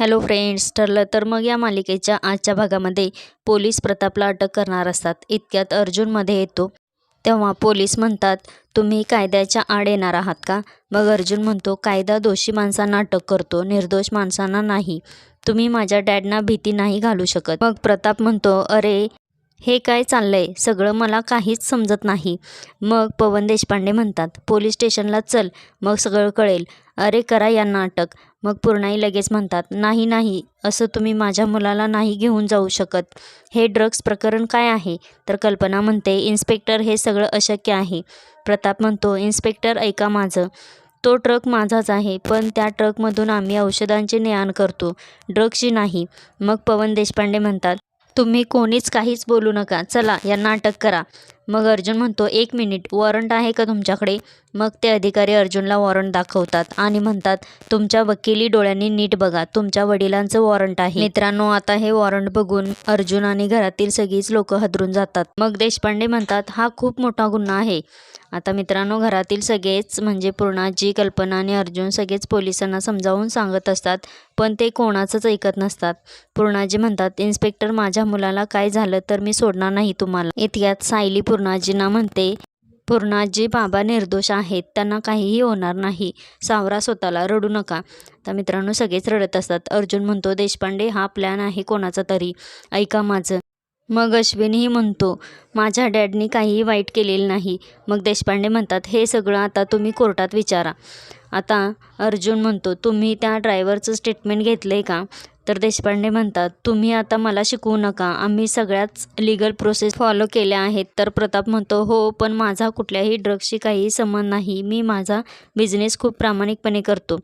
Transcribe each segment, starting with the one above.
Hello friends, ठरलं तर मग या मालिकेच्या आजच्या भागामध्ये पोलीस प्रतापला अटक करणार असतात. इतक्यात अर्जुन मध्ये येतो. तेव्हा पोलीस म्हणतात, तुम्ही कायद्याच्या आड येणार आहात का? मग अर्जुन म्हणतो, कायदा दोषी माणसांना अटक करतो, निर्दोष माणसांना नाही. तुम्ही माझ्या डॅडना भीती नाही घालू शकत. मग प्रताप म्हणतो, अरे हे काय चाललंय सगळं, मला काहीच समजत नाही. मग पवन देशपांडे म्हणतात, पोलीस स्टेशनला चल, मग सगळं कळेल. अरे करा यांना अटक. मग पूर्णाई लगेच म्हणतात, नाही नाही, असं तुम्ही माझ्या मुलाला नाही घेऊन जाऊ शकत. हे ड्रग्ज प्रकरण काय आहे? तर कल्पना म्हणते, इन्स्पेक्टर हे सगळं अशक्य आहे. प्रताप म्हणतो, इन्स्पेक्टर ऐका माझं, तो ट्रक माझाच आहे, पण त्या ट्रकमधून आम्ही औषधांची ने-आण करतो, ड्रग्जची नाही. मग पवन देशपांडे म्हणतात, तुम्ही कोणीच काहीच बोलू नका, चला यांना अटक करा. मग अर्जुन म्हणतो, एक मिनिट, वॉरंट आहे का तुमच्याकडे? मग ते अधिकारी अर्जुनला वॉरंट दाखवतात आणि म्हणतात, तुमच्या वकिली डोळ्यांनी नीट बघा, तुमच्या वडिलांचं वॉरंट आहे. मित्रांनो, आता हे वॉरंट बघून अर्जुन आणि घरातील सगळीच लोक हादरून जातात. मग देशपांडे म्हणतात, हा खूप मोठा गुन्हा आहे. आता मित्रांनो, घरातील सगळेच म्हणजे पूर्णाजी, कल्पना आणि अर्जुन सगळेच पोलिसांना समजावून सांगत असतात, पण ते कोणाचंच ऐकत नसतात. पूर्णाजी म्हणतात, इन्स्पेक्टर माझ्या मुलाला काय झालं तर मी सोडणार नाही तुम्हाला. इतक्यात सायली पूर्णाजींना म्हणते, पूर्णाजी बाबा निर्दोष आहेत, त्यांना काहीही होणार नाही, सावरा स्वतःला, रडू नका. तर मित्रांनो, सगळेच रडत असतात. अर्जुन म्हणतो, देशपांडे हा प्लॅन आहे कोणाचा तरी, ऐका माझं. मग अश्विनही म्हणतो, माझ्या डॅडनी काहीही वाईट केलेलं नाही. मग देशपांडे म्हणतात, हे सगळं आता तुम्ही कोर्टात विचारा. आता अर्जुन म्हणतो, तुम्ही त्या ड्रायव्हरचं स्टेटमेंट घेतलंय का? तर देशपांडे म्हणतात, तुम्ही आता मला शिकवू नका, आम्ही सगळ्याच लीगल प्रोसेस फॉलो केल्या आहेत. तर प्रताप म्हणतो, हो, पण माझा कुठल्याही ड्रग्सशी काहीही संबंध नाही, मी माझा बिझनेस खूप प्रामाणिकपणे करतो.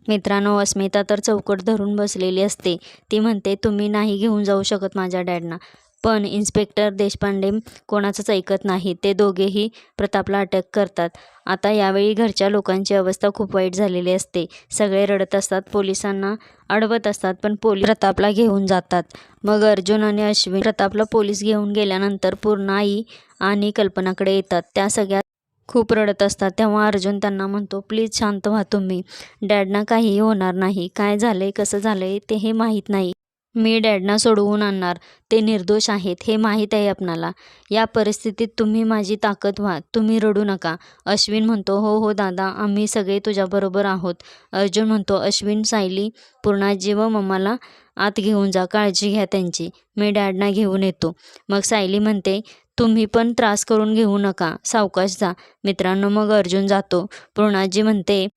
मित्रांनो, अस्मिता तर चौकट धरून बसलेली असते. ती म्हणते, तुम्ही नाही घेऊन जाऊ शकत माझ्या डॅडना. पण इन्स्पेक्टर देशपांडे कोणाचंच ऐकत नाही. ते दोघेही प्रतापला अटक करतात. आता यावेळी घरच्या लोकांची अवस्था खूप वाईट झालेली असते. सगळे रडत असतात, पोलिसांना अडवत असतात, पण पोलीस प्रतापला घेऊन जातात. मग अर्जुन आणि अश्विन प्रतापला पोलीस घेऊन गेल्यानंतर पूर्णाई आणि कल्पनाकडे येतात. त्या सगळ्या खूप रडत असतात. तेव्हा अर्जुन त्यांना म्हणतो, प्लीज शांत व्हा तुम्ही, डॅडना काहीही होणार नाही. काय झालंय, कसं झालंय ते हे माहीत नाही. मी डॅडना सोडवून आणणार, ते निर्दोष आहेत हे माहीत आहे आपणाला. या परिस्थितीत तुम्ही माझी ताकद व्हा, तुम्ही रडू नका. अश्विन म्हणतो, हो हो दादा, आम्ही सगळे तुझ्याबरोबर आहोत. अर्जुन म्हणतो, अश्विन, सायली, पूर्णाजी व मम्माला आत घेऊन जा, काळजी घ्या त्यांची, मी डॅडना घेऊन येतो. मग सायली म्हणते, तुम्ही पण त्रास करून घेऊ नका, सावकाश जा. मित्रांनो, मग अर्जुन जातो. पूर्णाजी म्हणते,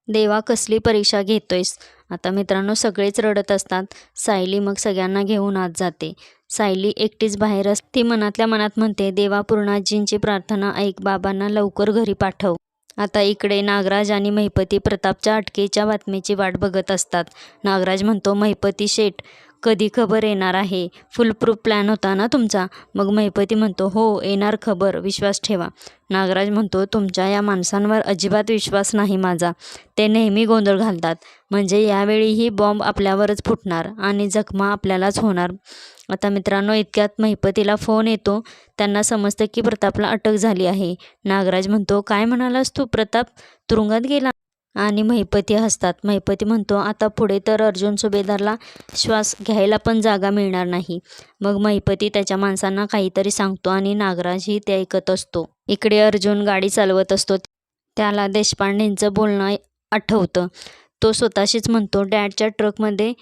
देवा कसली परीक्षा घेतोयस. आता मित्रांनो, सगळेच रडत असतात. सायली मग सगळ्यांना घेऊन आत जाते. सायली एकटीच बाहेर असते. ती मनातल्या मनात म्हणते, देवा पूर्णाजींची प्रार्थना ऐक, बाबांना लवकर घरी पाठव. आता इकडे नागराज आणि महिपती प्रतापच्या अटकेच्या बातमीची वाट बघत असतात. नागराज म्हणतो, महिपती शेठ, कधी खबर येणार आहे? फुलप्रूफ प्लॅन होता ना तुमचा? मग महिपती म्हणतो, हो येणार खबर, विश्वास ठेवा. नागराज म्हणतो, तुमच्या या माणसांवर अजिबात विश्वास नाही माझा, ते नेहमी गोंधळ घालतात. म्हणजे यावेळीही बॉम्ब आपल्यावरच फुटणार आणि जखमा आपल्यालाच होणार. आता मित्रांनो, इतक्यात महिपतीला फोन येतो. त्यांना समजतं की प्रतापला अटक झाली आहे. नागराज म्हणतो, काय म्हणालास तू, प्रताप तुरुंगात गेला? आणि महिपती हसतात. महिपती म्हणतो, आता पुढे तर अर्जुन सुभेदारला श्वास घ्यायला पण जागा मिळणार नाही. मग महिपती त्याच्या माणसांना काहीतरी सांगतो आणि नागराजही ते ऐकत असतो. इकडे अर्जुन गाडी चालवत असतो. त्याला देशपांडेंचं बोलणं आठवतं. तो स्वतःशीच म्हणतो, डॅडच्या ट्रकमध्ये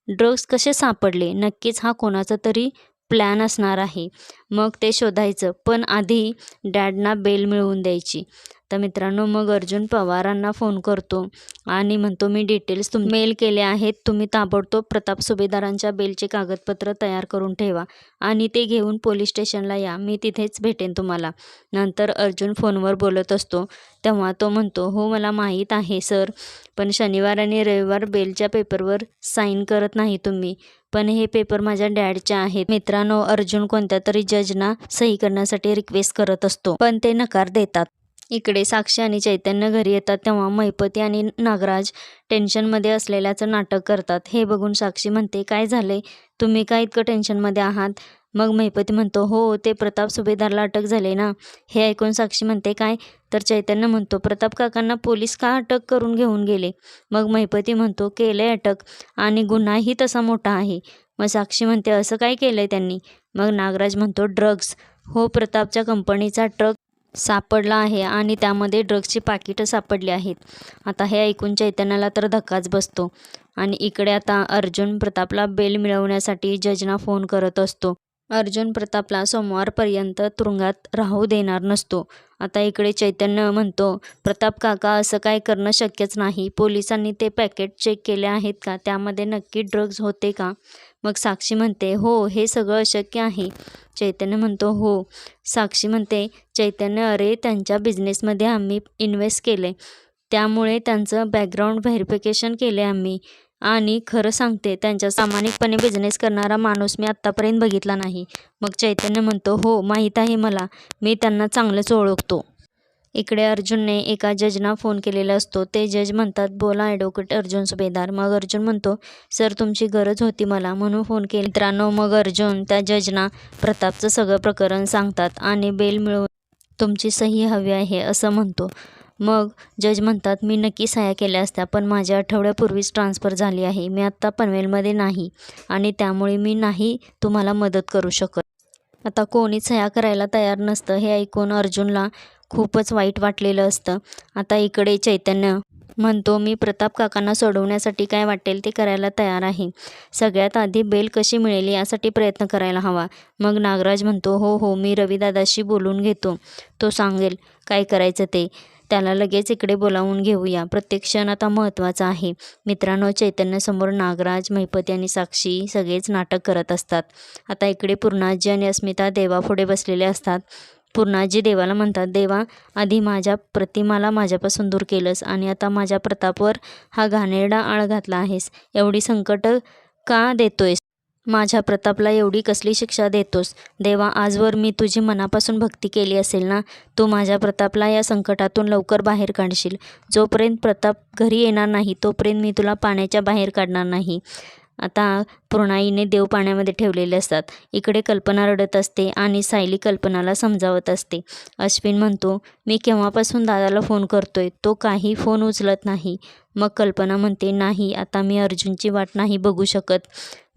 ड्रग्ज कसे सापडले? नक्कीच हा कोणाचा तरी प्लॅन असणार आहे. मग ते शोधायचं, पण आधी डॅडना बेल मिळवून द्यायची. तर मित्रांनो, मग अर्जुन पवारांना फोन करतो आणि म्हणतो, मी डिटेल्स मेल केले आहेत, तुम्ही ताबडतोब प्रताप सुभेदारांच्या बेलचे कागदपत्र तयार करून ठेवा आणि ते घेऊन पोलीस स्टेशनला या, मी तिथेच भेटेन तुम्हाला. नंतर अर्जुन फोनवर बोलत असतो. तेव्हा तो म्हणतो, हो मला माहीत आहे सर, पण शनिवार आणि रविवार बेलच्या पेपरवर साईन करत नाही तुम्ही, पण हे पेपर माझ्या डॅडचे आहेत. मित्रांनो, अर्जुन कोणत्या तरी जजना सही करण्यासाठी रिक्वेस्ट करत असतो, पण ते नकार देतात. इकडे साक्षी आणि चैतन्य घरी येतात. तेव्हा महिपती आणि नागराज टेन्शनमध्ये असलेल्याचं नाटक करतात. हे बघून साक्षी म्हणते, काय झाले, तुम्ही काय इतकं टेन्शनमध्ये आहात? मग महिपती म्हणतो हो ते प्रताप सुभेदारला अटक झाली ना. हे ऐकून साक्षी म्हणते काय? तर चैतन्य म्हणतो प्रताप काकांना पोलीस का अटक करून घेऊन गेले? मग महिपती म्हणतो केलंय अटक आणि गुन्हाही तसा मोठा आहे. मग साक्षी म्हणते असं काय केलंय त्यांनी? मग नागराज म्हणतो ड्रग्ज. हो प्रतापच्या कंपनीचा ट्रक सापडला आहे आणि त्यामध्ये ड्रग्जची पाकिटं सापडली आहेत. आता हे ऐकून चैतन्याला तर धक्काच बसतो. आणि इकडे आता अर्जुन प्रतापला बेल मिळवण्यासाठी जजना फोन करत असतो. अर्जुन प्रतापला सोमवारपर्यंत तुरुंगात राहू देणार नसतो. आता इकडे चैतन्य म्हणतो प्रताप काका असं काय करणं शक्यच नाही. पोलिसांनी ते पॅकेट चेक केले आहेत का? त्यामध्ये नक्की ड्रग्ज होते का? मग साक्षी म्हणते हो हे सगळं अशक्य आहे. चैतन्य म्हणतो हो. साक्षी म्हणते चैतन्य अरे त्यांच्या बिझनेसमध्ये आम्ही इन्व्हेस्ट केले, त्यामुळे त्यांचं बॅकग्राऊंड व्हेरिफिकेशन केले आम्ही. आणि खरं सांगते त्यांच्या प्रामाणिकपणे बिझनेस करणारा माणूस मी आत्तापर्यंत बघितला नाही. मग चैतन्य म्हणतो हो माहीत आहे मला, मी त्यांना चांगलंच ओळखतो. इकडे अर्जुनने एका जजना फोन केलेला असतो. ते जज म्हणतात बोला ॲडव्होकेट अर्जुन सुभेदार. मग अर्जुन म्हणतो सर तुमची गरज होती मला म्हणून फोन केला. मित्रांनो मग अर्जुन त्या जजना प्रतापचं सगळं प्रकरण सांगतात आणि बेल मिळवून तुमची सही हवी आहे असं म्हणतो. मग जज म्हणतात मी नक्की सह्या केल्या असत्या पण माझ्या आठवड्यापूर्वीच ट्रान्सफर झाली आहे. मी आत्ता पनवेलमध्ये नाही आणि त्यामुळे मी नाही तुम्हाला मदत करू शकत. आता कोणीच सह्या करायला तयार नसतं. हे ऐकून अर्जुनला खूपच वाईट वाटलेलं असतं. आता इकडे चैतन्य म्हणतो मी प्रताप काकांना सोडवण्यासाठी काय वाटेल ते करायला तयार आहे. सगळ्यात आधी बेल कशी मिळेल यासाठी प्रयत्न करायला हवा. मग नागराज म्हणतो हो हो मी रविदादाशी बोलून घेतो, तो सांगेल काय करायचं ते. त्याला लगेच इकडे बोलावून घेऊया. प्रत्येक क्षण आता महत्त्वाचा आहे. मित्रांनो चैतन्यासमोर नागराज, महिपती आणि साक्षी सगळेच नाटक करत असतात. आता इकडे पूर्णाजी आणि अस्मिता देवापुढे बसलेले असतात. पूर्णाजी देवाला म्हणतात देवा आधी माझ्या प्रतिमाला माझ्यापासून दूर केलंस आणि आता माझ्या प्रतापवर हा घाणेरडा आळ घातला आहेस. एवढी संकट का देतोयस? माझ्या प्रतापला एवढी कसली शिक्षा देतोस? देवा आजवर मी तुझी मनापासून भक्ती केली असेल ना, तू माझ्या प्रतापला या संकटातून लवकर बाहेर काढशील. जोपर्यंत प्रताप घरी येणार नाही तोपर्यंत मी तुला पाण्याच्या बाहेर काढणार नाही. आता पूर्णाईने देव पाण्यामध्ये ठेवलेले असतात. इकडे कल्पना रडत असते आणि सायली कल्पनाला समजावत असते. अश्विन म्हणतो मी केव्हापासून दादाला फोन करतोय, तो काही फोन उचलत नाही. मग कल्पना म्हणते नाही आता मी अर्जुनची वाट नाही बघू शकत,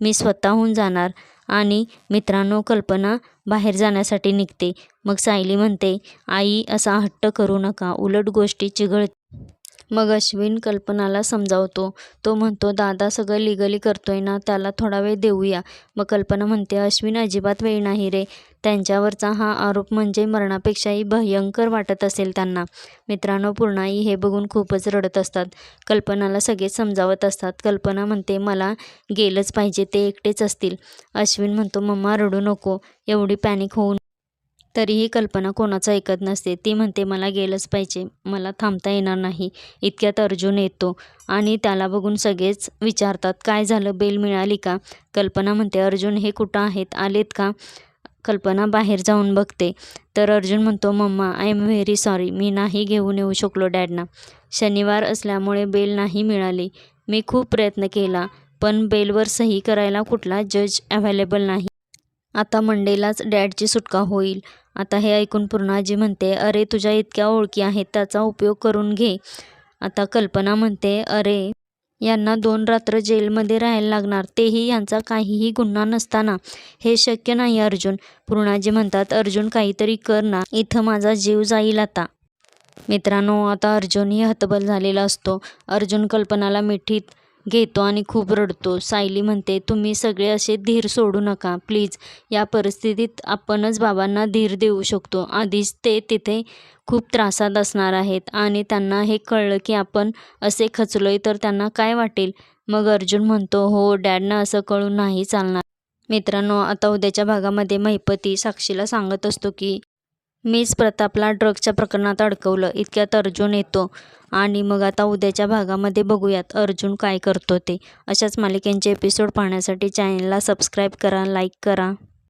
मी स्वतःहून जाणार. आणि मित्रांनो कल्पना बाहेर जाण्यासाठी निघते. मग सायली म्हणते आई असा हट्ट करू नका, उलट गोष्टी चिघळतील. मग अश्विन कल्पनाला समजावतो. तो म्हणतो दादा सगळं लिगली करतोय ना, त्याला थोडा वेळ देऊया. मग कल्पना म्हणते अश्विन अजिबात वेळ नाही रे, त्यांच्यावरचा हा आरोप म्हणजे मरणापेक्षाही भयंकर वाटत असेल त्यांना. मित्रांनो पूर्णाई हे बघून खूपच रडत असतात. कल्पनाला सगळेच समजावत असतात. कल्पना म्हणते मला गेलंच पाहिजे, ते एकटेच असतील. अश्विन म्हणतो मम्मा रडू नको, एवढी पॅनिक होऊन. तरीही कल्पना कोणाचं ऐकत नसते. ती म्हणते मला गेलंच पाहिजे, मला थांबता येणार नाही. इतक्यात अर्जुन येतो आणि त्याला बघून सगळेच विचारतात काय झालं, बेल मिळाली का? कल्पना म्हणते अर्जुन हे कुठं आहेत, आलेत का? कल्पना बाहेर जाऊन बघते तर अर्जुन म्हणतो mama I am very sorry, मी नाही घेऊन येऊ शकलो डॅडना. शनिवार असल्यामुळे बेल नाही मिळाली. मी खूप प्रयत्न केला पण बेलवर सही करायला कुठला जज अवेलेबल नाही. आता मंडेलाच डॅडची सुटका होईल. आता हे ऐकून पूर्णाजी म्हणते अरे तुझ्या इतक्या ओळखी आहेत त्याचा उपयोग करून घे. आता कल्पना म्हणते अरे यांना 2 रात्र जेलमध्ये राहायला लागणार, तेही यांचा काहीही गुन्हा नसताना. हे शक्य नाही अर्जुन. पूर्णाजी म्हणतात अर्जुन काहीतरी कर ना, इथं माझा जीव जाईल आता. मित्रांनो आता अर्जुनही हतबल झालेला असतो. अर्जुन कल्पनाला मिठीत घेतो आणि खूप रडतो. सायली म्हणते तुम्ही सगळे असे धीर सोडू नका प्लीज, या परिस्थितीत आपणच बाबांना धीर देऊ शकतो. आधीच ते तिथे खूप त्रासात असणार आहेत आणि त्यांना हे कळलं की आपण असे खचलोय तर त्यांना काय वाटेल. मग अर्जुन म्हणतो हो डॅडना असं कळून नाही चालणार. मित्रांनो आता उद्याच्या भागामध्ये महिपती साक्षीला सांगत असतो की मीच प्रतापला ड्रग्सच्या प्रकरणात अडकवलं. इतक्यात अर्जुन येतो आणि मग आता उद्याच्या भागामध्ये बघूयात अर्जुन काय करतो ते. अशाच मालिकेंचे एपिसोड पाहण्यासाठी चॅनलला सबस्क्राईब करा, लाईक करा.